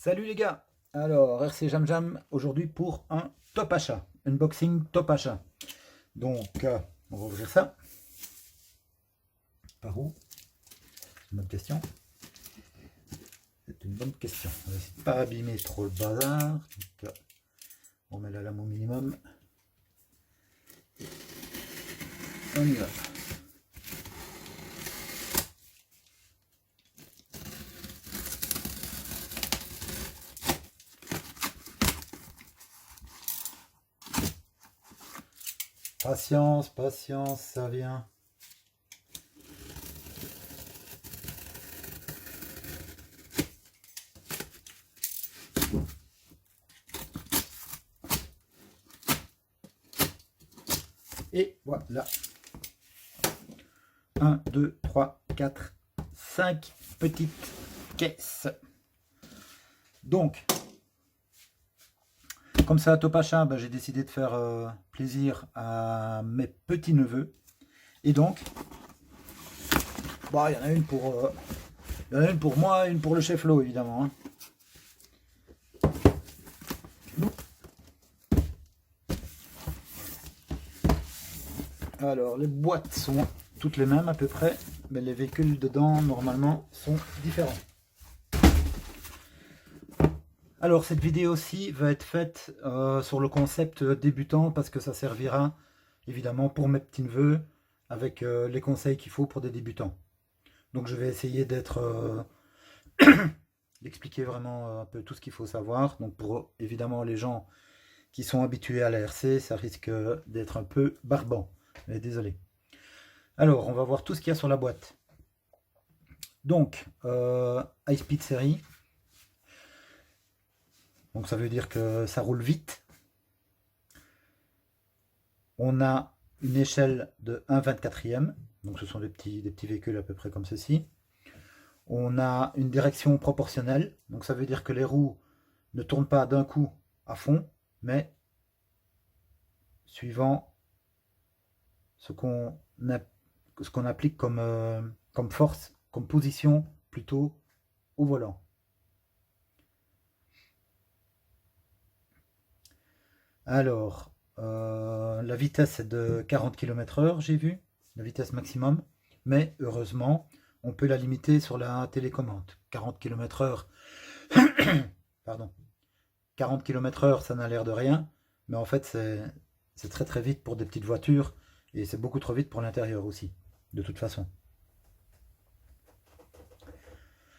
Salut les gars. Alors RC Jam Jam aujourd'hui pour un top achat, unboxing top achat. Donc on va ouvrir ça. Par où? C'est une bonne question. C'est une bonne question. On va essayer de pas abîmer trop le bazar. Donc, on met la lame au minimum. On y va. Patience, patience, ça vient. Et voilà. 1, 2, 3, 4, 5 petites caisses. Donc, comme c'est un top achat, j'ai décidé de faire plaisir à mes petits-neveux. Et donc, il y en a une pour moi, une pour le chef Lo, évidemment. Hein. Alors, les boîtes sont toutes les mêmes à peu près, mais les véhicules dedans, normalement, sont différents. Alors, cette vidéo-ci va être faite sur le concept débutant, parce que ça servira, évidemment, pour mes petits-neveux, avec les conseils qu'il faut pour des débutants. Donc, je vais essayer d'expliquer vraiment un peu tout ce qu'il faut savoir. Donc, pour, évidemment, les gens qui sont habitués à la RC, ça risque d'être un peu barbant. Mais désolé. Alors, on va voir tout ce qu'il y a sur la boîte. Donc, High Speed Série. Donc, ça veut dire que ça roule vite. On a une échelle de 1/24e. Donc, ce sont des petits véhicules à peu près comme ceci. On a une direction proportionnelle. Donc, ça veut dire que les roues ne tournent pas d'un coup à fond, mais suivant ce qu'on applique comme force, comme position plutôt au volant. Alors, la vitesse est de 40 km/h, j'ai vu, la vitesse maximum, mais heureusement, on peut la limiter sur la télécommande. 40 km/h, pardon, 40 km/h, ça n'a l'air de rien, mais en fait, c'est très très vite pour des petites voitures, et c'est beaucoup trop vite pour l'intérieur aussi, de toute façon.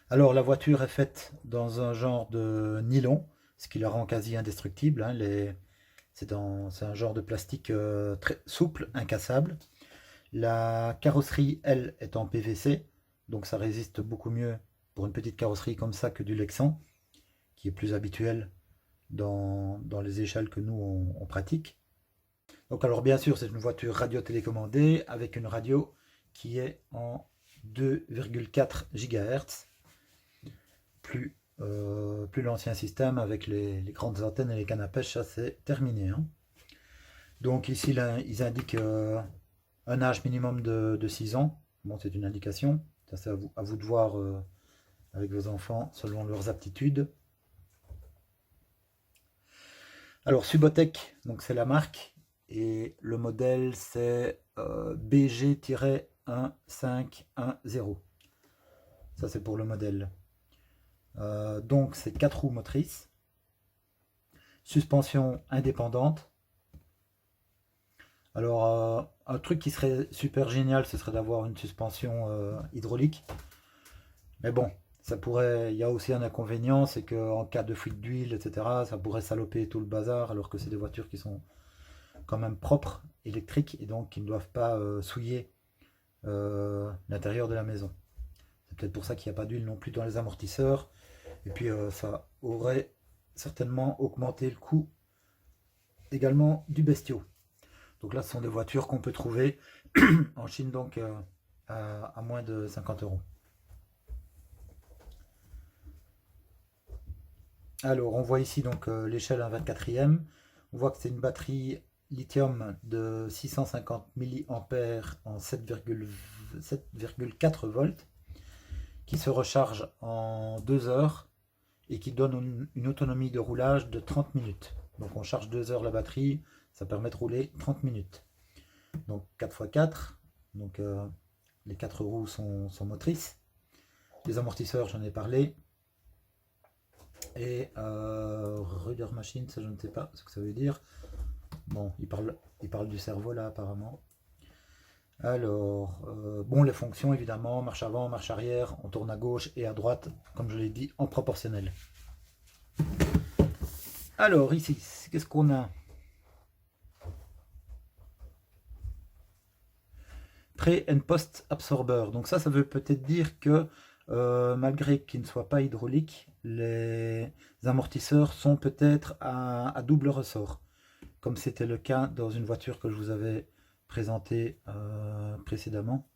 Alors, la voiture est faite dans un genre de nylon, ce qui la rend quasi indestructible. Hein, c'est un genre de plastique très souple, incassable. La carrosserie, elle, est en PVC, donc ça résiste beaucoup mieux pour une petite carrosserie comme ça que du Lexan, qui est plus habituel dans les échelles que nous on pratique. Donc alors bien sûr, c'est une voiture radio-télécommandée avec une radio qui est en 2,4 GHz. Plus l'ancien système avec les grandes antennes et les cannes à pêche, ça c'est terminé. Hein. Donc ici, là, ils indiquent un âge minimum de 6 ans. Bon, c'est une indication. Ça, c'est à vous de voir avec vos enfants selon leurs aptitudes. Alors Subotech, donc c'est la marque. Et le modèle c'est BG-1510. Ça c'est pour le modèle. Donc c'est 4 roues motrices. Suspension indépendante. Alors, un truc qui serait super génial, ce serait d'avoir une suspension hydraulique. Mais bon, il y a aussi un inconvénient, c'est qu'en cas de fuite d'huile, etc., ça pourrait saloper tout le bazar, alors que c'est des voitures qui sont quand même propres, électriques, et donc qui ne doivent pas souiller l'intérieur de la maison. C'est peut-être pour ça qu'il n'y a pas d'huile non plus dans les amortisseurs. Et puis, ça aurait certainement augmenté le coût également du bestiau. Donc là, ce sont des voitures qu'on peut trouver en Chine, donc à moins de 50 €. Alors, on voit ici donc l'échelle 1/24e. On voit que c'est une batterie lithium de 650 mAh en 7,4 volts qui se recharge en 2 heures et qui donne une autonomie de roulage de 30 minutes. Donc on charge 2 heures la batterie, ça permet de rouler 30 minutes. Donc 4x4, donc les 4 roues sont motrices. Les amortisseurs, j'en ai parlé. Et Rudder Machine, ça je ne sais pas ce que ça veut dire. Bon, il parle du cerveau là apparemment. Alors, bon, les fonctions évidemment, marche avant, marche arrière, on tourne à gauche et à droite, comme je l'ai dit, en proportionnel. Alors ici, qu'est-ce qu'on a? Pré and post absorber. Donc ça veut peut-être dire que malgré qu'ils ne soient pas hydrauliques, les amortisseurs sont peut-être à double ressort, comme c'était le cas dans une voiture que je vous avais présentée précédemment.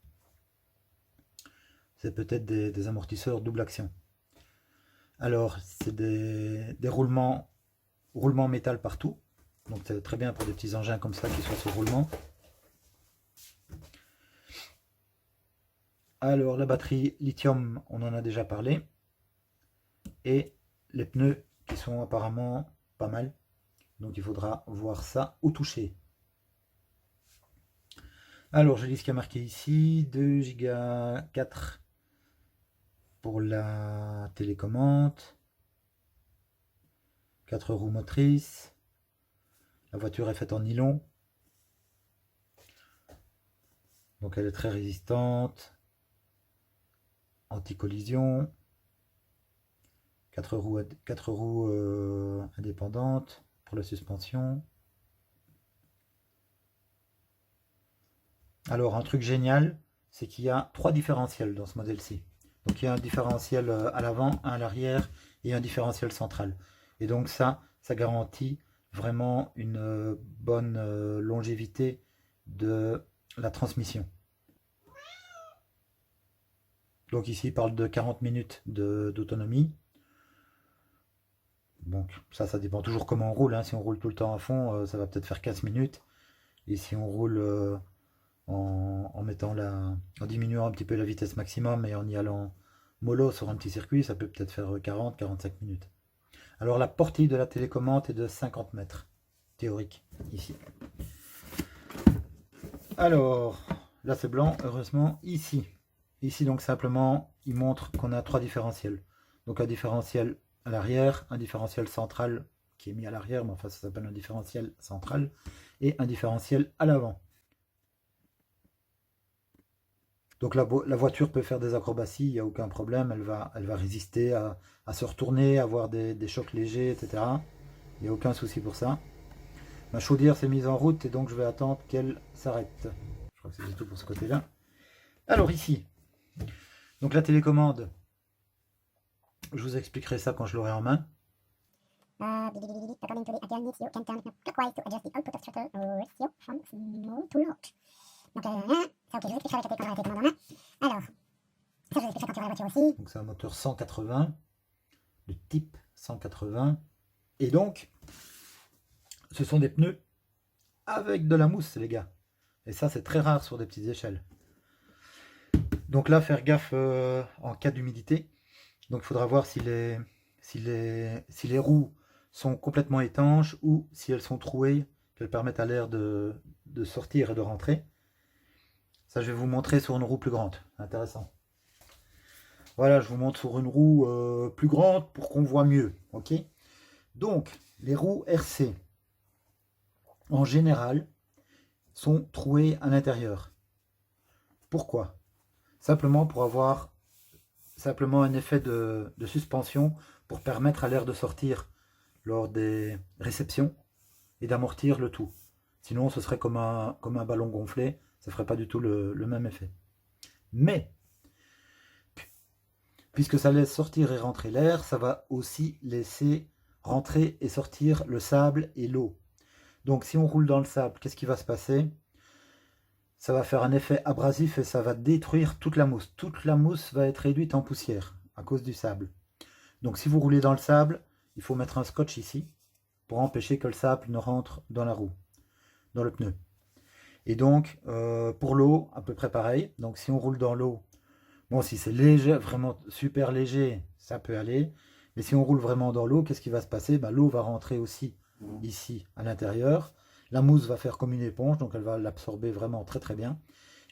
C'est peut-être des amortisseurs double action. Alors, c'est des roulements métal partout. Donc c'est très bien pour des petits engins comme ça qui sont sur roulement. Alors la batterie lithium, on en a déjà parlé. Et les pneus qui sont apparemment pas mal. Donc il faudra voir ça au toucher. Alors je lis ce qui a marqué ici. 2 Go 4 pour la télécommande. 4 roues motrices. La voiture est faite en nylon. Donc elle est très résistante. Anti-collision. 4 roues indépendantes pour la suspension. Alors un truc génial, c'est qu'il y a 3 différentiels dans ce modèle-ci. Donc il y a un différentiel à l'avant, un à l'arrière et un différentiel central. Et donc ça garantit vraiment une bonne longévité de la transmission. Donc ici il parle de 40 minutes d'autonomie. Donc ça dépend toujours comment on roule. Hein. Si on roule tout le temps à fond, ça va peut-être faire 15 minutes. Et si on roule en diminuant un petit peu la vitesse maximum et en y allant mollo sur un petit circuit, ça peut peut-être faire 40-45 minutes. Alors la portée de la télécommande est de 50 mètres, théorique, ici. Alors, là c'est blanc, heureusement, ici. Ici donc simplement, il montre qu'on a 3 différentiels. Donc un différentiel à l'arrière, un différentiel central qui est mis à l'arrière, mais enfin ça s'appelle un différentiel central, et un différentiel à l'avant. Donc la voiture peut faire des acrobaties, il n'y a aucun problème, elle va résister à se retourner, avoir des chocs légers, etc. Il n'y a aucun souci pour ça. Ma chaudière s'est mise en route et donc je vais attendre qu'elle s'arrête. Je crois que c'est tout pour ce côté-là. Alors ici, donc la télécommande, je vous expliquerai ça quand je l'aurai en main. According to the again needs you can turn clockwise to adjust the output of shutter ratio from small to large. Donc ça ok, je vous expliquerai avec la télécommande en main. Alors, ça je vous expliquerai quand tu auras la voiture aussi. Donc c'est un moteur 180, de type 180. Et donc, ce sont des pneus avec de la mousse les gars. Et ça c'est très rare sur des petites échelles. Donc là, faire gaffe en cas d'humidité. Donc il faudra voir si les roues sont complètement étanches ou si elles sont trouées, qu'elles permettent à l'air de sortir et de rentrer. Ça, je vais vous montrer sur une roue plus grande. Intéressant. Voilà, je vous montre sur une roue plus grande pour qu'on voit mieux. Ok. Donc, les roues RC, en général, sont trouées à l'intérieur. Pourquoi? Simplement pour avoir un effet de suspension pour permettre à l'air de sortir lors des réceptions et d'amortir le tout. Sinon, ce serait comme un ballon gonflé, ça ne ferait pas du tout le même effet. Mais, puisque ça laisse sortir et rentrer l'air, ça va aussi laisser rentrer et sortir le sable et l'eau. Donc si on roule dans le sable, qu'est-ce qui va se passer? Ça va faire un effet abrasif et ça va détruire toute la mousse. Toute la mousse va être réduite en poussière à cause du sable. Donc si vous roulez dans le sable, il faut mettre un scotch ici pour empêcher que le sable ne rentre dans la roue, dans le pneu. Et donc pour l'eau, à peu près pareil. Donc si on roule dans l'eau, bon si c'est léger, vraiment super léger, ça peut aller. Mais si on roule vraiment dans l'eau, qu'est-ce qui va se passer? Ben, l'eau va rentrer aussi ici à l'intérieur. La mousse va faire comme une éponge, donc elle va l'absorber vraiment très très bien.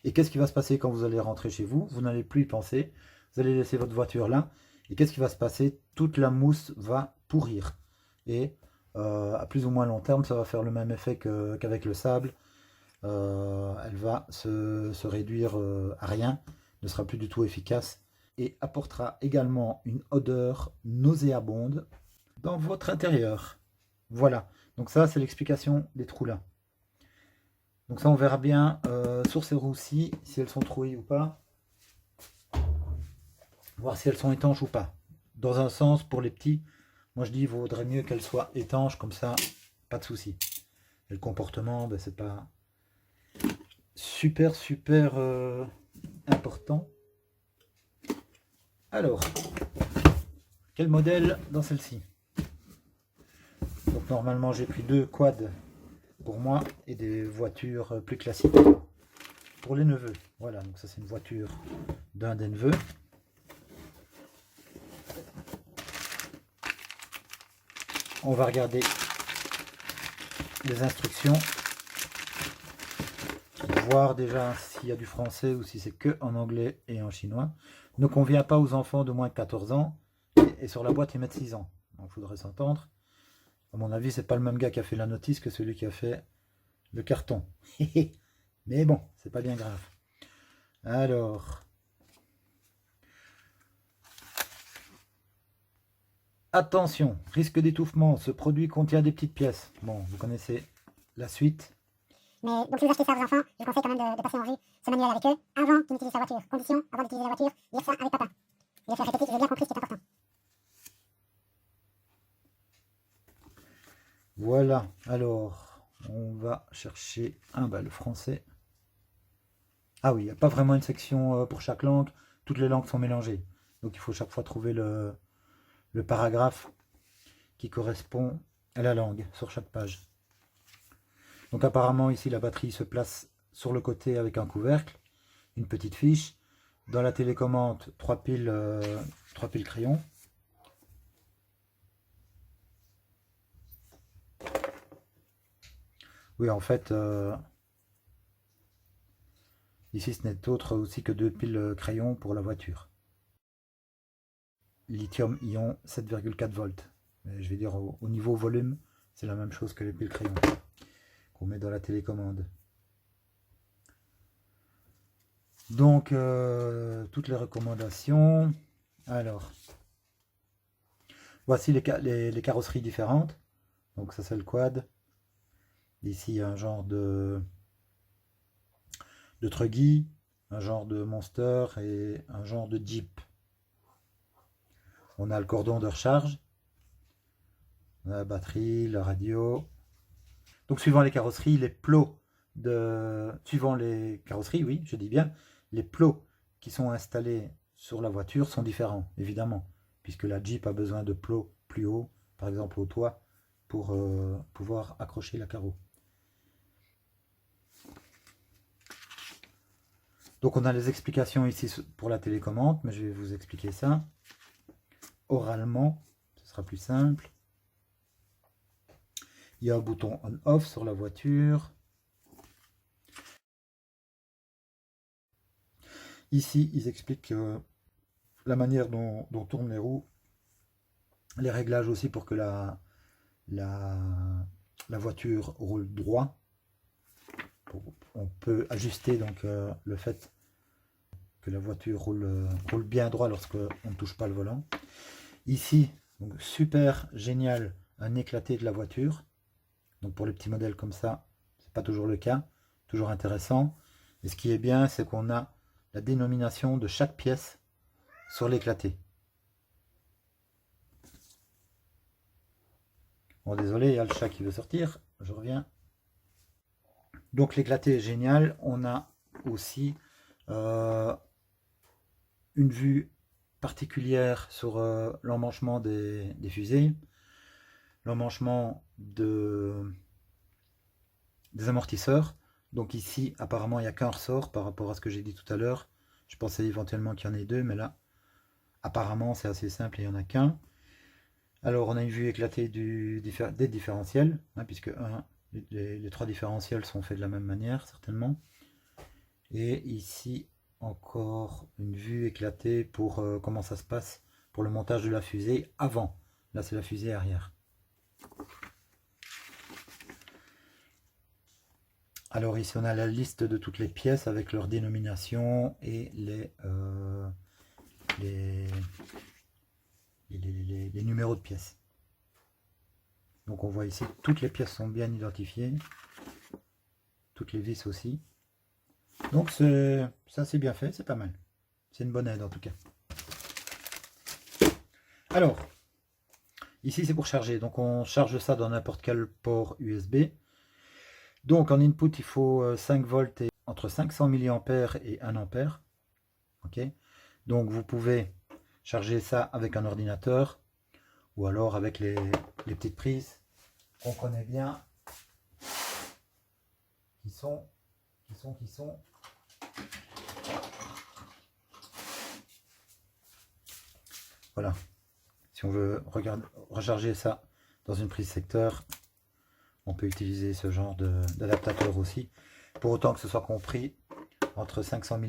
Et qu'est-ce qui va se passer quand vous allez rentrer chez vous? Vous n'allez plus y penser. Vous allez laisser votre voiture là. Et qu'est-ce qui va se passer? Toute la mousse va pourrir. Et à plus ou moins long terme, ça va faire le même effet qu'avec le sable. Elle va se réduire à rien, ne sera plus du tout efficace et apportera également une odeur nauséabonde dans votre intérieur. Voilà, donc ça c'est l'explication des trous là. Donc ça on verra bien sur ces roues-ci, si elles sont trouées ou pas. Voir si elles sont étanches ou pas. Dans un sens, pour les petits, moi je dis il vaudrait mieux qu'elles soient étanches, comme ça, pas de souci. Et le comportement, ben, c'est pas super important. Alors, quel modèle dans celle-ci? Donc normalement j'ai pris 2 quads pour moi et des voitures plus classiques pour les neveux. Voilà, donc ça c'est une voiture d'un des neveux. On va regarder les instructions, voir déjà s'il y a du français ou si c'est que en anglais et en chinois. Ne convient pas aux enfants de moins de 14 ans et sur la boîte ils mettent 6 ans. Donc il faudrait s'entendre. À mon avis, c'est pas le même gars qui a fait la notice que celui qui a fait le carton. Mais bon, c'est pas bien grave. Alors, attention, risque d'étouffement, ce produit contient des petites pièces. Bon, vous connaissez la suite. Mais donc si vous achetez ça aux enfants, je vous conseille quand même de passer en revue ce manuel avec eux avant qu'ils n'utilisent sa voiture. Condition, avant d'utiliser la voiture, lire ça avec papa. Et le faire répéter, j'ai bien compris ce qui est important. Voilà, alors, on va chercher le français. Ah oui, il n'y a pas vraiment une section pour chaque langue, toutes les langues sont mélangées. Donc il faut chaque fois trouver le paragraphe qui correspond à la langue sur chaque page. Donc apparemment ici la batterie se place sur le côté avec un couvercle, une petite fiche. Dans la télécommande, 3 piles crayons. Oui, en fait, ici ce n'est autre aussi que 2 piles crayons pour la voiture. Lithium-ion 7,4 volts. Mais je vais dire au niveau volume, c'est la même chose que les piles crayons qu'on met dans la télécommande. Donc, toutes les recommandations. Alors, voici les carrosseries différentes. Donc ça c'est le quad. Ici il y a un genre de Truggy, un genre de Monster et un genre de Jeep. On a le cordon de recharge, on a la batterie, la radio. Donc suivant les carrosseries, suivant les carrosseries, oui, je dis bien, les plots qui sont installés sur la voiture sont différents, évidemment, puisque la Jeep a besoin de plots plus hauts, par exemple au toit, pour pouvoir accrocher la carreau. Donc on a les explications ici pour la télécommande, mais je vais vous expliquer ça oralement, ce sera plus simple. Il y a un bouton on-off sur la voiture. Ici, ils expliquent la manière dont tournent les roues, les réglages aussi pour que la voiture roule droit. On peut ajuster donc le fait que la voiture roule bien droit lorsqu'on ne touche pas le volant. Ici, donc super génial, un éclaté de la voiture. Donc pour les petits modèles comme ça, c'est pas toujours le cas, toujours intéressant. Et ce qui est bien, c'est qu'on a la dénomination de chaque pièce sur l'éclaté. Bon, désolé, il y a le chat qui veut sortir, je reviens. Donc l'éclaté est génial. On a aussi une vue particulière sur l'emmanchement des fusées, l'emmanchement des amortisseurs. Donc ici, apparemment, il n'y a qu'un ressort par rapport à ce que j'ai dit tout à l'heure. Je pensais éventuellement qu'il y en ait deux, mais là, apparemment, c'est assez simple et il n'y en a qu'un. Alors, on a une vue éclatée des différentiels, hein, puisque les trois différentiels sont faits de la même manière, certainement. Et ici, encore une vue éclatée pour comment ça se passe pour le montage de la fusée avant. Là, c'est la fusée arrière. Alors ici, on a la liste de toutes les pièces avec leur dénomination et les numéros de pièces. Donc on voit ici, toutes les pièces sont bien identifiées. Toutes les vis aussi. Donc ça c'est bien fait, c'est pas mal. C'est une bonne aide en tout cas. Alors, ici c'est pour charger. Donc on charge ça dans n'importe quel port USB. Donc en input il faut 5 volts et entre 500 mA et 1 ampère. Ok. Donc vous pouvez charger ça avec un ordinateur ou alors avec les petites prises qu'on connaît bien, qui sont. Voilà. Si on veut recharger ça dans une prise secteur, on peut utiliser ce genre d'adaptateur aussi, pour autant que ce soit compris entre 500 mA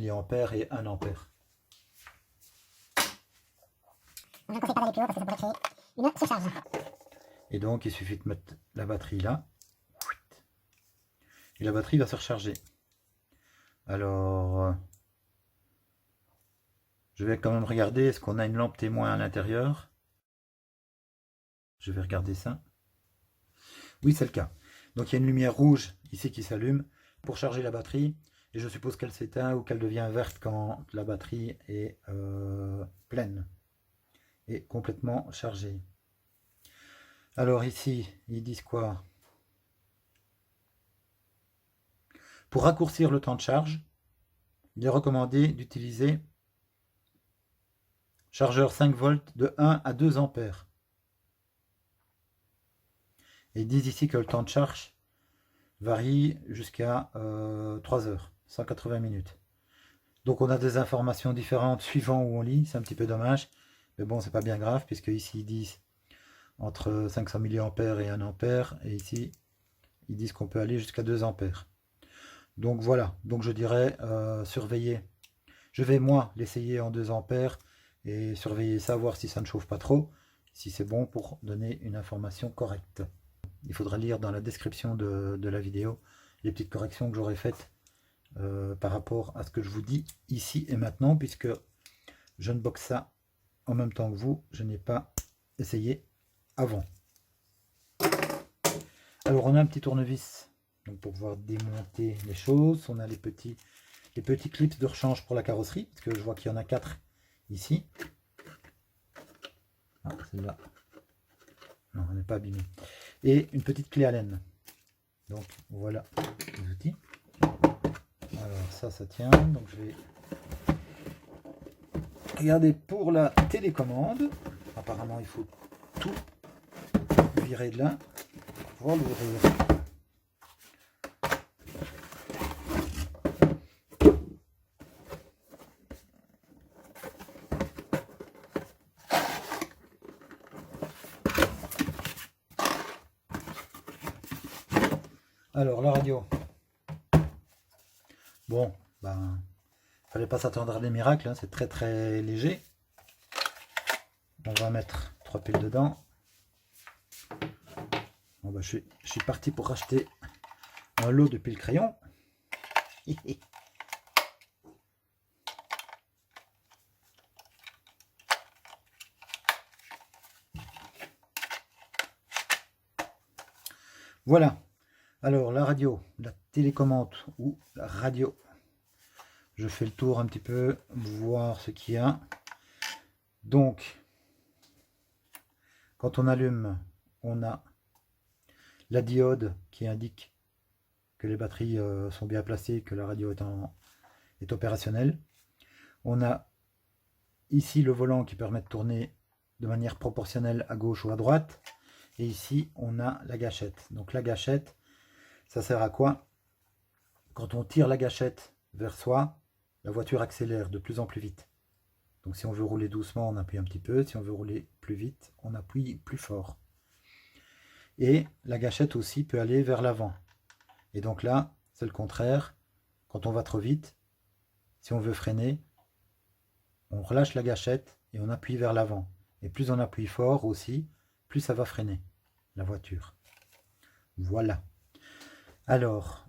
et 1 ampère. On ne conseille pas d'aller plus haut parce que ça pourrait créer une surcharge. Et donc il suffit de mettre la batterie là. Et la batterie va se recharger. Alors, je vais quand même regarder, est-ce qu'on a une lampe témoin à l'intérieur? Je vais regarder ça. Oui, c'est le cas. Donc il y a une lumière rouge ici qui s'allume pour charger la batterie. Et je suppose qu'elle s'éteint ou qu'elle devient verte quand la batterie est pleine et complètement chargée. Alors ici, ils disent quoi? Pour raccourcir le temps de charge, il est recommandé d'utiliser chargeur 5 volts de 1 à 2 ampères. Et ils disent ici que le temps de charge varie jusqu'à 3 heures, 180 minutes. Donc on a des informations différentes suivant où on lit, c'est un petit peu dommage. Mais bon, c'est pas bien grave, puisque ici ils disent entre 500 mA et 1 ampère, et ici ils disent qu'on peut aller jusqu'à 2 ampères. Donc voilà, donc je dirais surveiller. Je vais moi l'essayer en 2 ampères et surveiller ça, voir si ça ne chauffe pas trop, si c'est bon pour donner une information correcte. Il faudra lire dans la description de la vidéo les petites corrections que j'aurai faites par rapport à ce que je vous dis ici et maintenant, puisque je ne boxe ça en même temps que vous, je n'ai pas essayé avant. Alors on a un petit tournevis donc pour pouvoir démonter les choses. On a les petits clips de rechange pour la carrosserie, parce que je vois qu'il y en a 4 ici. Ah, celle-là, non, elle n'est pas abîmée. Et une petite clé Allen. Donc voilà les outils. Alors ça tient, donc je vais regarder pour la télécommande. Apparemment il faut tout virer de là pour pouvoir l'ouvrir. Alors la radio. Bon, ben, fallait pas s'attendre à des miracles, hein, c'est très léger. On va mettre 3 piles dedans. Bon, ben, je suis parti pour acheter un lot de piles crayons. Voilà. Alors la radio, la télécommande ou la radio. Je fais le tour un petit peu, voir ce qu'il y a. Donc, quand on allume, on a la diode qui indique que les batteries sont bien placées, que la radio est opérationnelle. On a ici le volant qui permet de tourner de manière proportionnelle à gauche ou à droite. Et ici, on a la gâchette. Donc la gâchette, ça sert à quoi? Quand on tire la gâchette vers soi, la voiture accélère de plus en plus vite. Donc si on veut rouler doucement, on appuie un petit peu. Si on veut rouler plus vite, on appuie plus fort. Et la gâchette aussi peut aller vers l'avant. Et donc là, c'est le contraire. Quand on va trop vite, si on veut freiner, on relâche la gâchette et on appuie vers l'avant. Et plus on appuie fort aussi, plus ça va freiner la voiture. Voilà. Alors,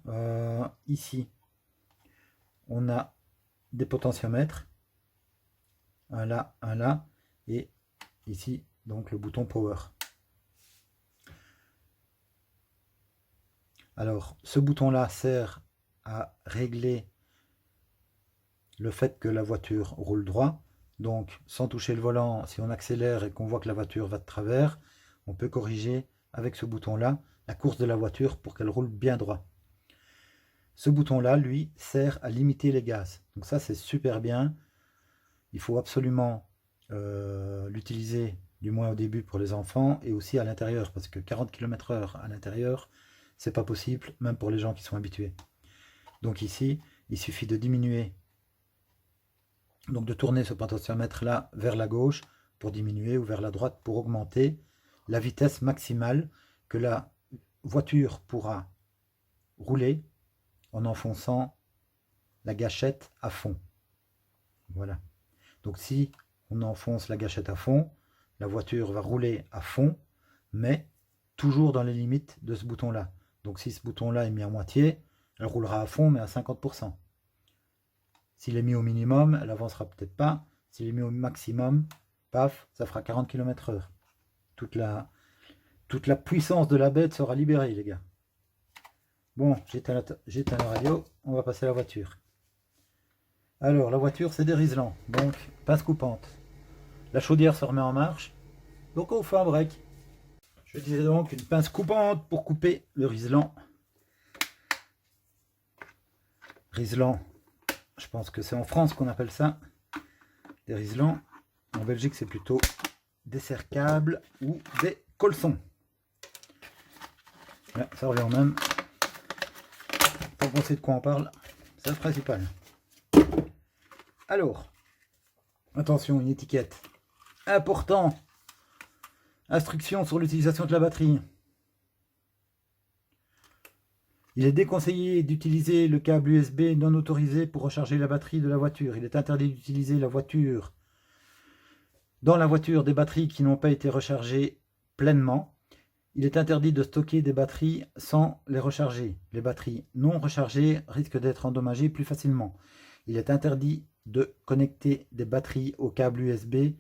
ici, on a des potentiomètres. Un là, et ici, donc le bouton Power. Alors, ce bouton-là sert à régler le fait que la voiture roule droit. Donc, sans toucher le volant, si on accélère et qu'on voit que la voiture va de travers, on peut corriger avec ce bouton-là la course de la voiture pour qu'elle roule bien droit. Ce bouton-là, lui, sert à limiter les gaz. Donc ça, c'est super bien. Il faut absolument l'utiliser, du moins au début pour les enfants, et aussi à l'intérieur, parce que 40 km/h à l'intérieur, c'est pas possible, même pour les gens qui sont habitués. Donc ici, il suffit de diminuer, donc de tourner ce potentiomètre là vers la gauche pour diminuer, ou vers la droite pour augmenter la vitesse maximale que la voiture pourra rouler en enfonçant la gâchette à fond. Voilà. Donc si on enfonce la gâchette à fond, la voiture va rouler à fond, mais toujours dans les limites de ce bouton-là. Donc si ce bouton-là est mis à moitié, elle roulera à fond, mais à 50%. S'il est mis au minimum, elle avancera peut-être pas. S'il est mis au maximum, paf, ça fera 40 km/h. Toute la puissance de la bête sera libérée, les gars. Bon, j'éteins la radio, on va passer à la voiture. Alors, la voiture, c'est des riselants, donc pince coupante. La chaudière se remet en marche, donc on fait un break. Je disais donc une pince coupante pour couper le riselant. Riselant, je pense que c'est en France qu'on appelle ça des riselants. En Belgique, c'est plutôt des serre-câbles ou des colsons. Ouais, ça revient au même. Tant qu'on sait de quoi on parle, c'est le principal. Alors, attention, une étiquette. Important. Instructions sur l'utilisation de la batterie. Il est déconseillé d'utiliser le câble USB non autorisé pour recharger la batterie de la voiture. Il est interdit d'utiliser dans la voiture des batteries qui n'ont pas été rechargées pleinement. Il est interdit de stocker des batteries sans les recharger. Les batteries non rechargées risquent d'être endommagées plus facilement. Il est interdit de connecter des batteries au câble USB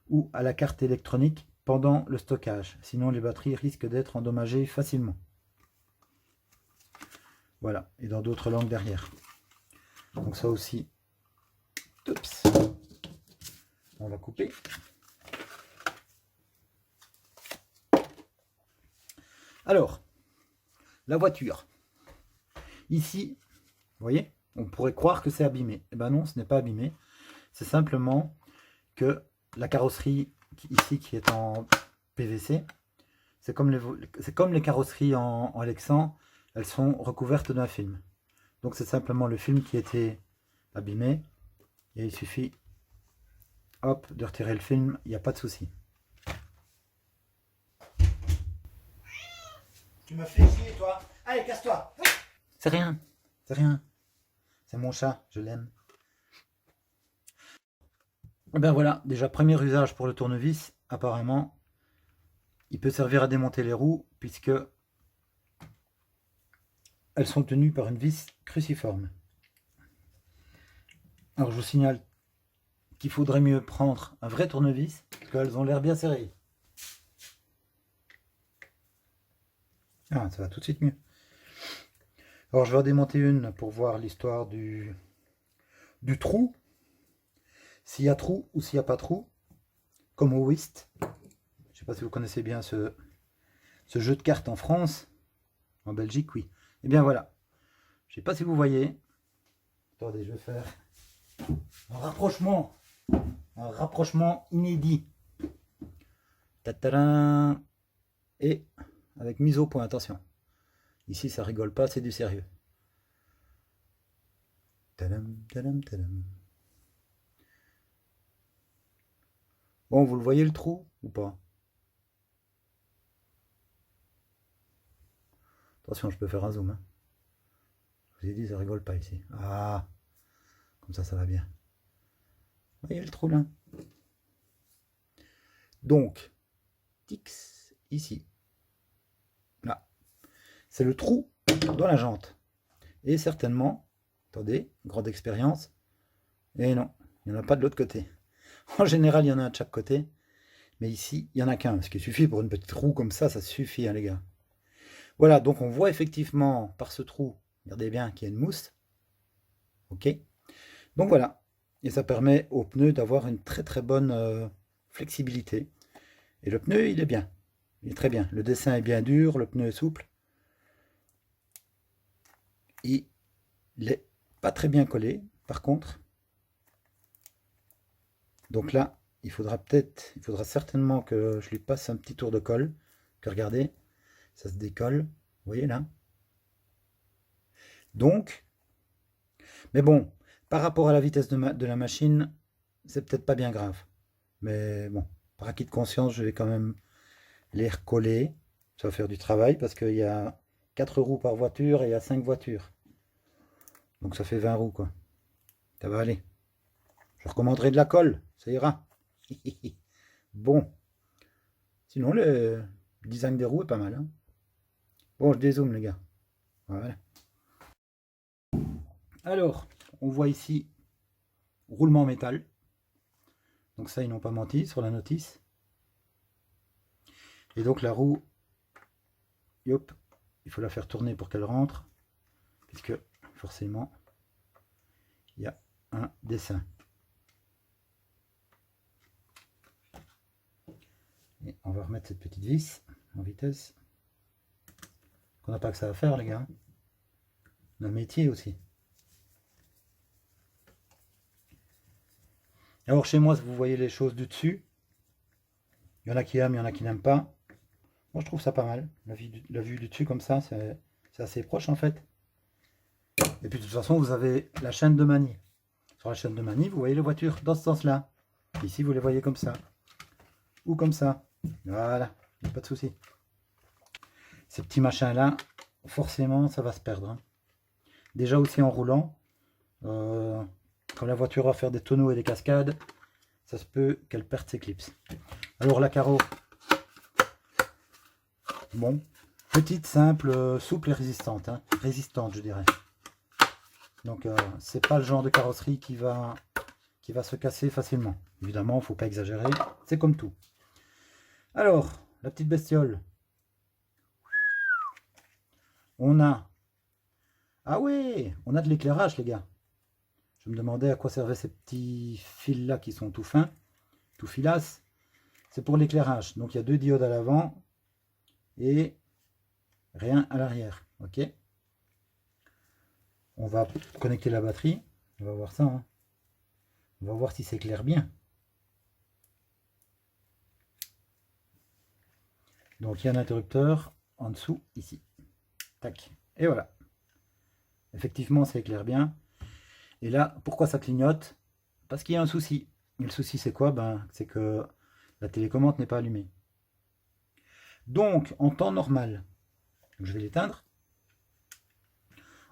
ou à la carte électronique pendant le stockage. Sinon, les batteries risquent d'être endommagées facilement. Voilà, et dans d'autres langues derrière. Donc ça aussi, oups, on va couper. Alors, la voiture. Ici, vous voyez, on pourrait croire que c'est abîmé. Eh ben non, ce n'est pas abîmé. C'est simplement que la carrosserie ici qui est en PVC, c'est comme les carrosseries en Lexan, elles sont recouvertes d'un film. Donc c'est simplement le film qui était abîmé et il suffit hop de retirer le film, il n'y a pas de souci. Tu m'as fait chier toi. Allez, casse-toi. C'est rien, c'est rien. C'est mon chat, je l'aime. Et ben voilà, déjà premier usage pour le tournevis, apparemment il peut servir à démonter les roues puisque elles sont tenues par une vis cruciforme. Alors je vous signale qu'il faudrait mieux prendre un vrai tournevis parce qu'elles ont l'air bien serrées. Ah, ça va tout de suite mieux. Alors je vais en démonter une pour voir l'histoire du trou. S'il y a trou ou s'il n'y a pas trou. Comme au whist. Je ne sais pas si vous connaissez bien ce jeu de cartes en France. En Belgique, oui. Et bien voilà. Je ne sais pas si vous voyez. Attendez, je vais faire un rapprochement. Un rapprochement inédit. Tatarin. Et avec mise au point, attention. Ici, ça rigole pas, c'est du sérieux. Tadam, tadam, tadam. Bon, vous le voyez le trou ou pas? Attention, je peux faire un zoom, hein. Je vous ai dit, ça rigole pas ici. Ah, comme ça va bien. Vous voyez le trou là? Donc, Tix, ici. Là. C'est le trou dans la jante. Et certainement, attendez, grande expérience. Et non, il n'y en a pas de l'autre côté. En général, il y en a de chaque côté. Mais ici, il n'y en a qu'un. Ce qui suffit pour une petite roue comme ça suffit, hein, les gars. Voilà, donc on voit effectivement par ce trou, regardez bien qu'il y a une mousse. Ok. Donc voilà. Et ça permet au pneu d'avoir une très très bonne flexibilité. Et le pneu, il est bien. Il est très bien. Le dessin est bien dur, le pneu est souple. Il n'est pas très bien collé, par contre. Donc là, il faudra certainement que je lui passe un petit tour de colle. Que regardez, ça se décolle. Vous voyez là? Donc, mais bon, par rapport à la vitesse de la machine, c'est peut-être pas bien grave. Mais bon, par acquis de conscience, je vais quand même les recoller. Ça va faire du travail parce qu'il y a 4 roues par voiture et il y a 5 voitures. Donc ça fait 20 roues quoi. Ça va aller. Je recommanderai de la colle, ça ira. Bon. Sinon le design des roues est pas mal, hein. Bon, je dézoome les gars. Voilà. Alors, on voit ici roulement métal. Donc ça, ils n'ont pas menti sur la notice. Et donc la roue, hop, il faut la faire tourner pour qu'elle rentre, puisque forcément, il y a un dessin. Et on va remettre cette petite vis en vitesse. On n'a pas que ça à faire, les gars. On a le métier aussi. Alors chez moi, vous voyez les choses du dessus. Il y en a qui aiment, il y en a qui n'aiment pas. Moi, je trouve ça pas mal. La vue du dessus comme ça, c'est assez proche en fait. Et puis de toute façon, vous avez la chaîne de manie. Sur la chaîne de manie, vous voyez les voitures dans ce sens-là. Ici, vous les voyez comme ça. Ou comme ça. Voilà, il n'y a pas de souci. Ces petits machins-là, forcément, ça va se perdre, hein. Déjà aussi en roulant, quand la voiture va faire des tonneaux et des cascades, ça se peut qu'elle perde ses clips. Alors la carreau, bon, petite, simple, souple et résistante, hein. Résistante je dirais. Donc c'est pas le genre de carrosserie qui va se casser facilement. Évidemment, il ne faut pas exagérer, c'est comme tout. Alors, la petite bestiole. On a... Ah oui, on a de l'éclairage les gars. Je me demandais à quoi servaient ces petits fils là qui sont tout fins, tout filasses. C'est pour l'éclairage. Donc il y a 2 diodes à l'avant et rien à l'arrière. Ok. On va connecter la batterie. On va voir ça, hein. On va voir si c'est clair bien. Donc il y a un interrupteur en dessous ici. Tac. Et voilà. Effectivement, ça éclaire bien. Et là, pourquoi ça clignote? Parce qu'il y a un souci. Et le souci, c'est quoi? C'est que la télécommande n'est pas allumée. Donc, en temps normal, je vais l'éteindre.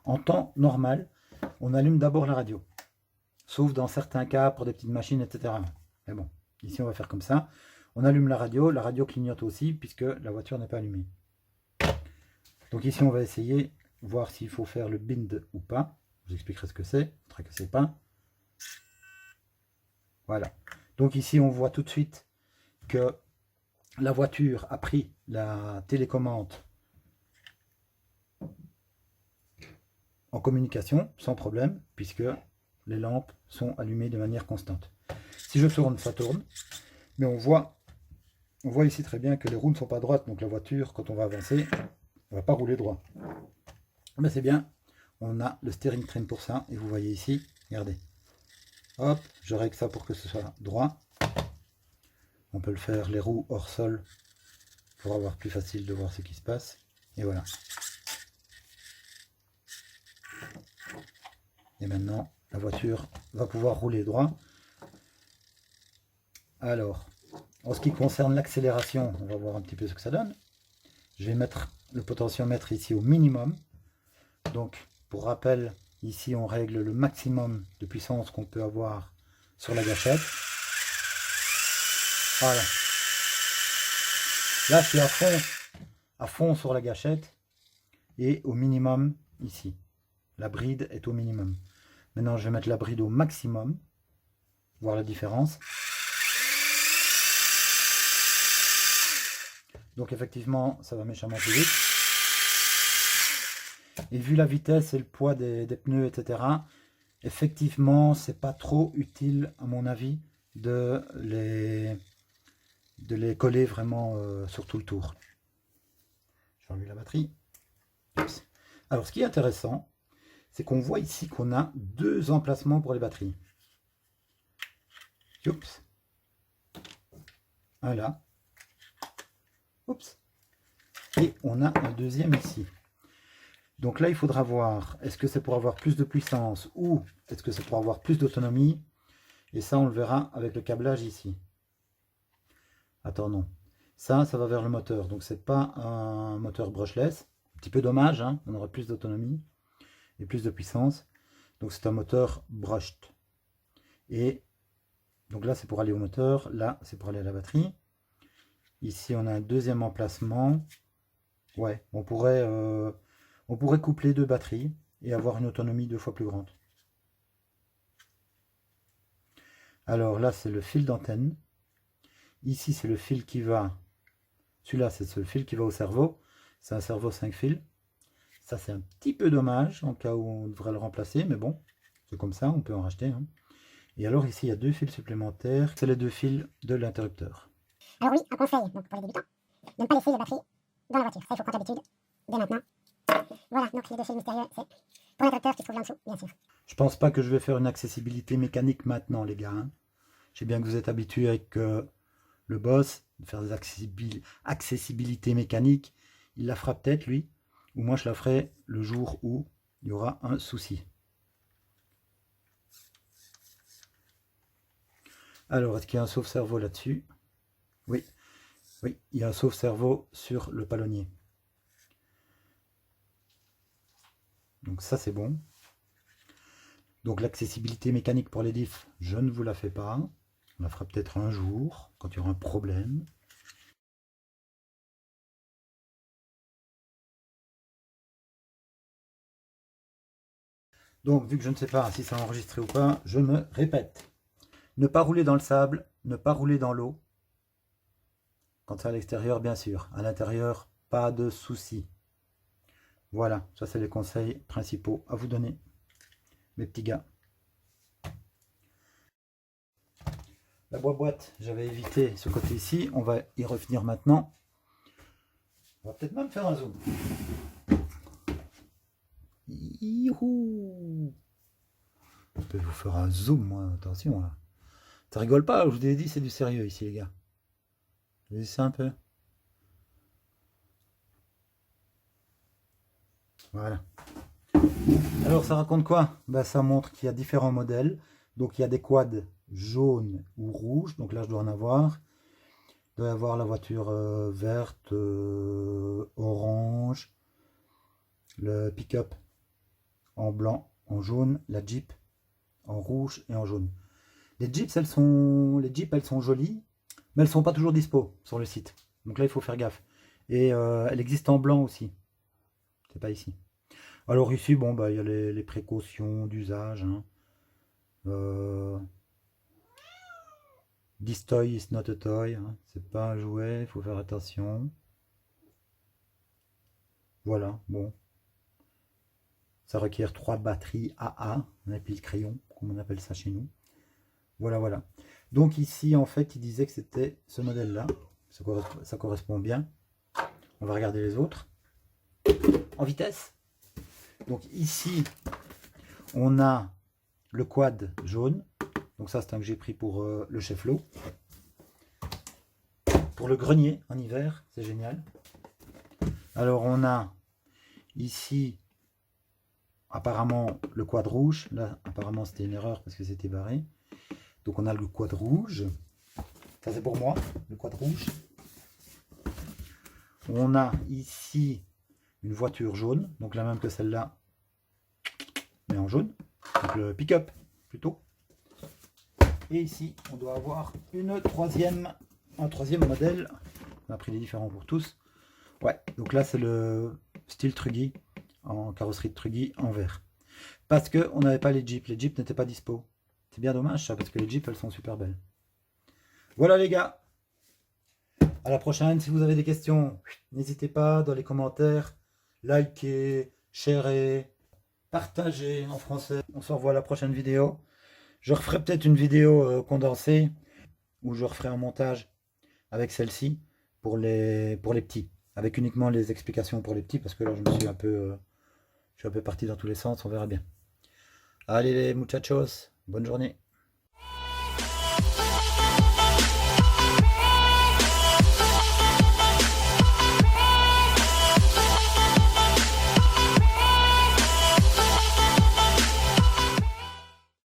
En temps normal, on allume d'abord la radio. Sauf dans certains cas, pour des petites machines, etc. Mais bon, ici, on va faire comme ça. On allume la radio clignote aussi, puisque la voiture n'est pas allumée. Donc ici, on va essayer, voir s'il faut faire le bind ou pas. Je vous expliquerai ce que c'est, ne tracassez pas. Voilà. Donc ici, on voit tout de suite que la voiture a pris la télécommande en communication, sans problème, puisque les lampes sont allumées de manière constante. Si je tourne, ça tourne. Mais on voit ici très bien que les roues ne sont pas droites, donc la voiture, quand on va avancer, ne va pas rouler droit. Mais c'est bien, on a le steering train pour ça, et vous voyez ici, regardez. Hop, je règle ça pour que ce soit droit. On peut le faire les roues hors sol pour avoir plus facile de voir ce qui se passe. Et voilà. Et maintenant, la voiture va pouvoir rouler droit. Alors, En ce qui concerne l'accélération, on va voir un petit peu ce que ça donne. Je vais mettre le potentiomètre ici au minimum. Donc, pour rappel, ici on règle le maximum de puissance qu'on peut avoir sur la gâchette. Voilà. Là, je suis à fond sur la gâchette et au minimum ici. La bride est au minimum. Maintenant, je vais mettre la bride au maximum, voir la différence. Donc effectivement, ça va méchamment plus vite. Et vu la vitesse et le poids des pneus, etc., effectivement, c'est pas trop utile, à mon avis, de les coller vraiment sur tout le tour. Je vais enlever la batterie. Alors, ce qui est intéressant, c'est qu'on voit ici qu'on a 2 emplacements pour les batteries. Oups. Un là. Oups. Et on a un deuxième ici. Donc là, il faudra voir, est-ce que c'est pour avoir plus de puissance ou est-ce que c'est pour avoir plus d'autonomie? Et ça, on le verra avec le câblage ici. Attends, non. Ça va vers le moteur. Donc, c'est pas un moteur brushless. Un petit peu dommage, hein, on aura plus d'autonomie et plus de puissance. Donc, c'est un moteur brushed. Et donc là, c'est pour aller au moteur. Là, c'est pour aller à la batterie. Ici, on a un deuxième emplacement. Ouais, on pourrait coupler 2 batteries et avoir une autonomie 2 fois plus grande. Alors là, c'est le fil d'antenne. Ici, c'est le fil qui va... Celui-là, c'est le fil qui va au cerveau. C'est un cerveau 5 fils. Ça, c'est un petit peu dommage, en cas où on devrait le remplacer. Mais bon, c'est comme ça, on peut en racheter. Hein. Et alors, ici, il y a 2 fils supplémentaires. C'est les 2 fils de l'interrupteur. Alors oui, un conseil donc pour les débutants, de ne pas laisser les batteries dans la voiture. Ça, il faut prendre l'habitude dès maintenant. Voilà, donc les 2 fils mystérieux, c'est pour l'interrupteur qui se trouve là en dessous, bien sûr. Je pense pas que je vais faire une accessibilité mécanique maintenant, les gars. Hein. Je sais bien que vous êtes habitués avec le boss, de faire des accessibilités mécaniques. Il la fera peut-être, lui. Ou moi, je la ferai le jour où il y aura un souci. Alors, est-ce qu'il y a un sauve-cerveau là-dessus? Oui. Oui, il y a un sauve-cerveau sur le palonnier. Donc ça, c'est bon. Donc l'accessibilité mécanique pour les diffs, je ne vous la fais pas. On la fera peut-être un jour, quand il y aura un problème. Donc, vu que je ne sais pas si ça a enregistré ou pas, je me répète. Ne pas rouler dans le sable, ne pas rouler dans l'eau. Quand c'est à l'extérieur, bien sûr. À l'intérieur, pas de souci. Voilà, ça c'est les conseils principaux à vous donner, mes petits gars. La boîte, j'avais évité ce côté ici. On va y revenir maintenant. On va peut-être même faire un zoom. Youhou! Je peux vous faire un zoom, moi. Attention, là. Ça rigole pas, je vous ai dit, c'est du sérieux ici, les gars. Je vais essayer un peu. Voilà. Alors, ça raconte quoi? Ben, ça montre qu'il y a différents modèles. Donc, il y a des quads jaunes ou rouges. Donc là, je dois en avoir. Il doit y avoir la voiture verte, orange, le pick-up en blanc, en jaune, la Jeep en rouge et en jaune. Les Jeeps, elles sont jolies, mais elles sont pas toujours dispo sur le site. Donc là, il faut faire gaffe. Et elle existe en blanc aussi. C'est pas ici. Alors ici, bon, bah, il y a les précautions d'usage. Hein. This toy is not a toy. Hein. C'est pas un jouet, il faut faire attention. Voilà, bon. Ça requiert 3 batteries AA, on appelle crayon, comme on appelle ça chez nous. Voilà, voilà. Donc ici, en fait, il disait que c'était ce modèle-là. Ça correspond bien. On va regarder les autres. En vitesse. Donc ici, on a le quad jaune. Donc ça, c'est un que j'ai pris pour le chef-lot. Pour le grenier en hiver, c'est génial. Alors on a ici apparemment le quad rouge. Là, apparemment, c'était une erreur parce que c'était barré. Donc on a le quad rouge. Ça c'est pour moi, le quad rouge. On a ici une voiture jaune, donc la même que celle-là, mais en jaune. Donc le pick-up plutôt. Et ici, on doit avoir un troisième modèle. On a pris les différents pour tous. Ouais, donc là c'est le style Truggy, en carrosserie de Truggy en vert. Parce qu'on n'avait pas les Jeeps n'étaient pas dispo. C'est bien dommage ça, parce que les Jeeps elles sont super belles. Voilà les gars. À la prochaine, si vous avez des questions, n'hésitez pas dans les commentaires, likez, sharez, partagez en français. On se revoit à la prochaine vidéo. Je referai peut-être une vidéo condensée, où je referai un montage avec celle-ci pour les petits, avec uniquement les explications pour les petits, parce que là je suis un peu parti dans tous les sens, on verra bien. Allez les muchachos, bonne journée.